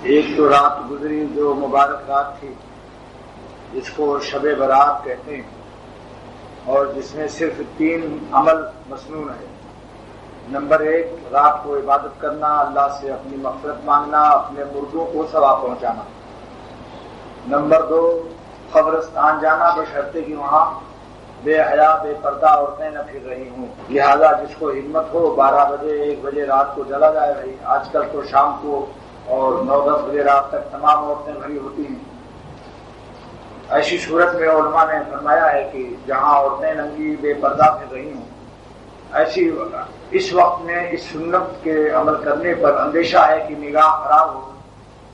ایک تو رات گزری جو مبارک رات تھی جس کو شب برات کہتے ہیں اور جس میں صرف 3 عمل مسنون ہے۔ نمبر 1 رات کو عبادت کرنا، اللہ سے اپنی مغفرت مانگنا، اپنے مردوں کو ثواب پہنچانا۔ نمبر 2 قبرستان جانا بشرطے کہ وہاں بے حیا بے پردہ عورتیں نہ پھر رہی ہوں، لہذا جس کو ہمت ہو 12 بجے 1 بجے رات کو چلا جائے۔ بھائی آج کل تو شام کو اور 9-10 بجے رات تک تمام عورتیں بھری ہوتی ہیں۔ ایسی صورت میں علماء نے فرمایا ہے کہ جہاں عورتیں ننگی بے پردہ پھر رہی ہوں، اس وقت میں اس سنت کے عمل کرنے پر اندیشہ ہے کہ نگاہ خراب ہو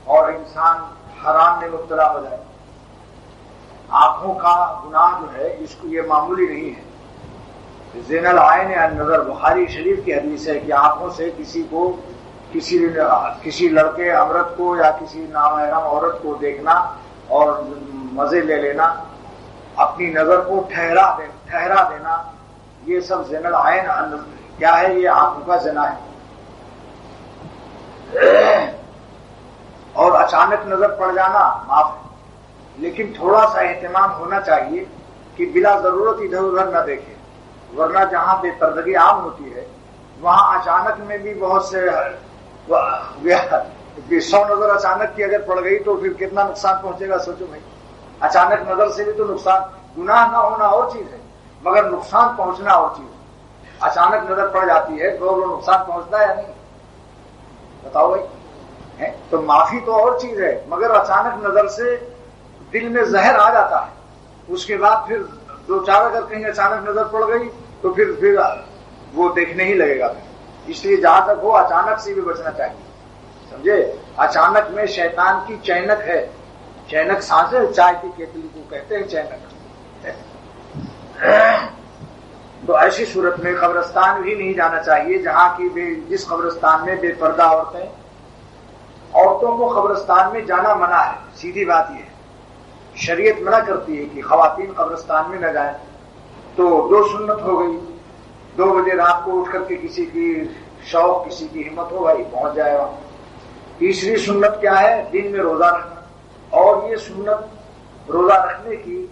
اور انسان حرام میں مبتلا ہو جائے۔ آنکھوں کا گناہ جو ہے اس کو یہ معمولی نہیں ہے۔ زین العین النظر، بخاری شریف کی حدیث ہے کہ آنکھوں سے کسی لڑکے عورت کو یا کسی نامحرم عورت کو دیکھنا اور مزے لے لینا، اپنی نظر کو ٹھہرا دینا، یہ سب زین العین کیا ہے؟ یہ آنکھوں کا زنا ہے۔ اور اچانک نظر پڑ جانا معاف ہے، لیکن تھوڑا سا اہتمام ہونا چاہیے کہ بلا ضرورت ادھر ادھر نہ دیکھے، ورنہ جہاں بے پردگی عام ہوتی ہے وہاں اچانک میں بھی بہت سے 100 نظر اچانک کی اگر پڑ گئی تو پھر کتنا نقصان پہنچے گا سوچو بھائی۔ اچانک نظر سے بھی تو نقصان، گناہ نہ ہونا اور چیز ہے مگر نقصان پہنچنا اور چیز ہے۔ اچانک نظر پڑ جاتی ہے تو وہ نقصان پہنچتا ہے یا نہیں؟ بتاؤ بھائی۔ تو معافی تو اور چیز ہے مگر اچانک نظر سے دل میں زہر آ جاتا ہے، اس کے بعد پھر 2-4 اگر کہیں اچانک نظر پڑ گئی تو پھر وہ دیکھنے ہی لگے گا۔ اس لیے جہاں تک ہو اچانک سے بھی بچنا چاہیے، سمجھے؟ اچانک میں شیطان کی چینک ہے، چینک سانس ہے، چائے کی کیتلی کو کہتے ہیں چینک۔ تو ایسی صورت میں قبرستان بھی نہیں جانا چاہیے جہاں کی جس قبرستان میں بے پردہ عورتوں کو قبرستان میں جانا منع ہے۔ سیدھی بات یہ ہے، شریعت منع کرتی ہے کہ خواتین قبرستان میں نہ جائیں۔ تو 2 سنت ہو گئی، 2 بجے رات کو اٹھ کر کے کسی کی شوق کسی کی ہمت ہو بھائی پہنچ جائے وہاں۔ تیسری سنت کیا ہے؟ دن میں روزہ رکھنا، اور یہ سنت روزہ رکھنے کی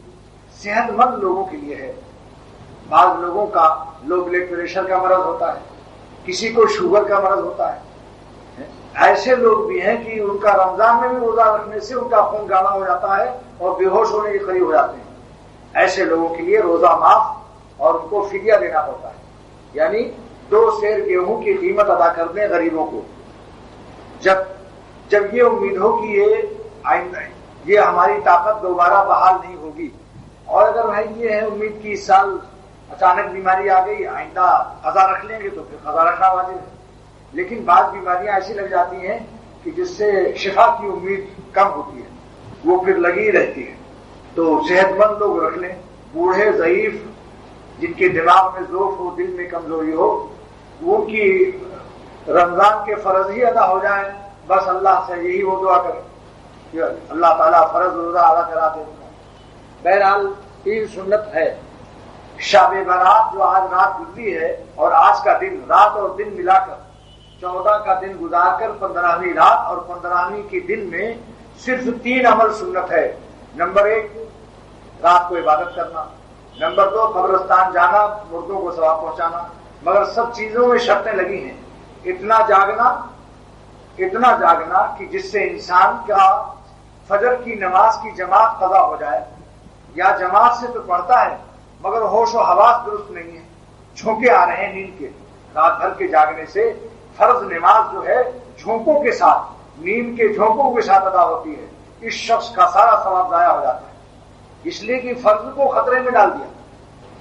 صحت مند لوگوں کے لیے ہے۔ بعض لوگوں کا لو بلڈ پریشر کا مرض ہوتا ہے، کسی کو شوگر کا مرض ہوتا ہے، ایسے لوگ بھی ہیں کہ ان کا رمضان میں بھی روزہ رکھنے سے ان کا خون گاڑھا ہو جاتا ہے اور بے ہوش ہونے کے قریب ہو جاتے ہیں۔ ایسے لوگوں کے لیے روزہ معاف اور ان کو فدیہ دینا پڑتا ہے، یعنی 2 سیر گیہوں کی قیمت ادا کر دیں غریبوں کو۔ جب یہ امید ہو کہ یہ ہماری طاقت دوبارہ بحال نہیں ہوگی، اور اگر بھائی یہ ہے امید کہ اس سال اچانک بیماری آ گئی آئندہ قضا رکھ لیں گے تو پھر قضا رکھنا واجب ہے۔ لیکن بعض بیماریاں ایسی لگ جاتی ہیں کہ جس سے شفا کی امید کم ہوتی ہے، وہ پھر لگی رہتی ہے۔ تو صحت مند لوگ رکھ لیں، بوڑھے ضعیف جن کے دماغ میں ضعف ہو، دل میں کمزوری ہو، وہ کی رمضان کے فرض ہی ادا ہو جائیں، بس اللہ سے یہی وہ دعا کریں کہ اللہ تعالیٰ فرض روزہ ادا کرا دے۔ بہرحال 3 سنت ہے۔ شب برات جو آج رات گزری ہے اور آج کا دن، رات اور دن ملا کر 14 کا دن گزار کر 15ویں رات اور 15ویں کے دن میں صرف 3 عمل سنت ہے۔ نمبر 1 رات کو عبادت کرنا، نمبر 2 قبرستان جانا، مردوں کو ثواب پہنچانا، مگر سب چیزوں میں شرطیں لگی ہیں۔ اتنا جاگنا کہ جس سے انسان کا فجر کی نماز کی جماعت قضا ہو جائے، یا جماعت سے تو پڑھتا ہے مگر ہوش و حواس درست نہیں ہے، جھونکے آ رہے ہیں نیند کے، رات بھر کے جاگنے سے فرض نماز جو ہے جھونکوں کے ساتھ، نیند کے جھونکوں کے ساتھ ادا ہوتی ہے، اس شخص کا سارا ثواب ضائع ہو جاتا ہے، اس لیے کہ فرض کو خطرے میں ڈال دیا،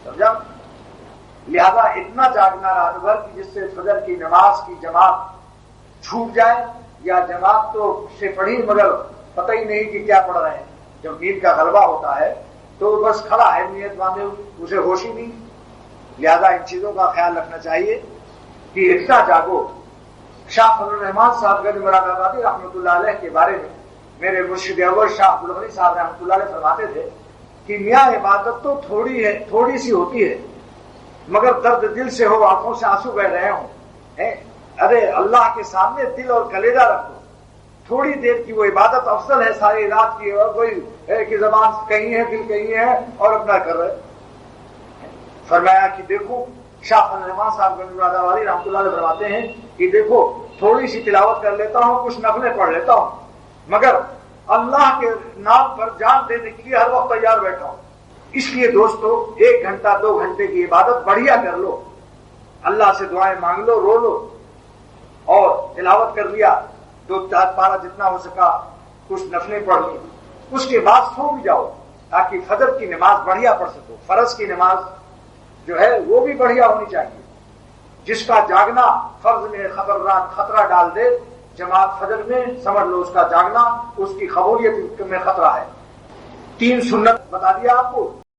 سمجھا؟ لہذا اتنا جاگنا رات بھر کہ جس سے فجر کی نماز کی جماعت چھوٹ جائے، یا جماعت تو سے پڑھی مگر پتہ ہی نہیں کہ کیا پڑھ رہے ہیں۔ جب نیند کا غلبہ ہوتا ہے تو بس کھڑا ہے نیت باندھے، اسے ہوش ہی نہیں۔ لہذا ان چیزوں کا خیال رکھنا چاہیے کہ اتنا جاگو۔ شاہ فضل الرحمان صاحب گنج مراد آبادی رحمۃ اللہ علیہ کے بارے میں میرے مرشد اول شاہ عبدالغنی صاحب رحمۃ اللہ علیہ فرماتے تھے کہ میاں عبادت تو تھوڑی سی ہوتی ہے مگر درد دل سے ہو، آنکھوں سے آنسو بہ رہے ہوں، ارے اللہ کے سامنے دل اور کلیجہ رکھو، تھوڑی دیر کی وہ عبادت افضل ہے ساری رات کی، اور کوئی ہے کہ زبان کہیں ہے دل کہیں ہے اور اپنا کر رہے۔ فرمایا کہ دیکھو، شاہ فضل الرحمان صاحب گنجوادہ والی رحمۃ اللہ علیہ فرماتے ہیں کہ دیکھو تھوڑی سی تلاوت کر لیتا ہوں، کچھ نفلیں پڑھ لیتا ہوں، مگر اللہ کے نام پر جان دینے کے لیے ہر وقت تیار بیٹھا ہوں۔ اس لیے دوستو 1 گھنٹہ 2 گھنٹے کی عبادت بڑھیا کر لو، اللہ سے دعائیں مانگ لو، رو لو، اور تلاوت کر لیا 2-4 پارہ جتنا ہو سکا، کچھ نفلیں پڑھ لی، اس کے بعد سو بھی جاؤ تاکہ فجر کی نماز بڑھیا پڑھ سکو۔ فرض کی نماز جو ہے وہ بھی بڑھیا ہونی چاہیے۔ جس کا جاگنا فرض میں خطرہ ڈال دے، جماعت فجر میں سمجھ لو اس کا جاگنا اس کی قبولیت میں خطرہ ہے۔ 3 سنت بتا دیا آپ کو،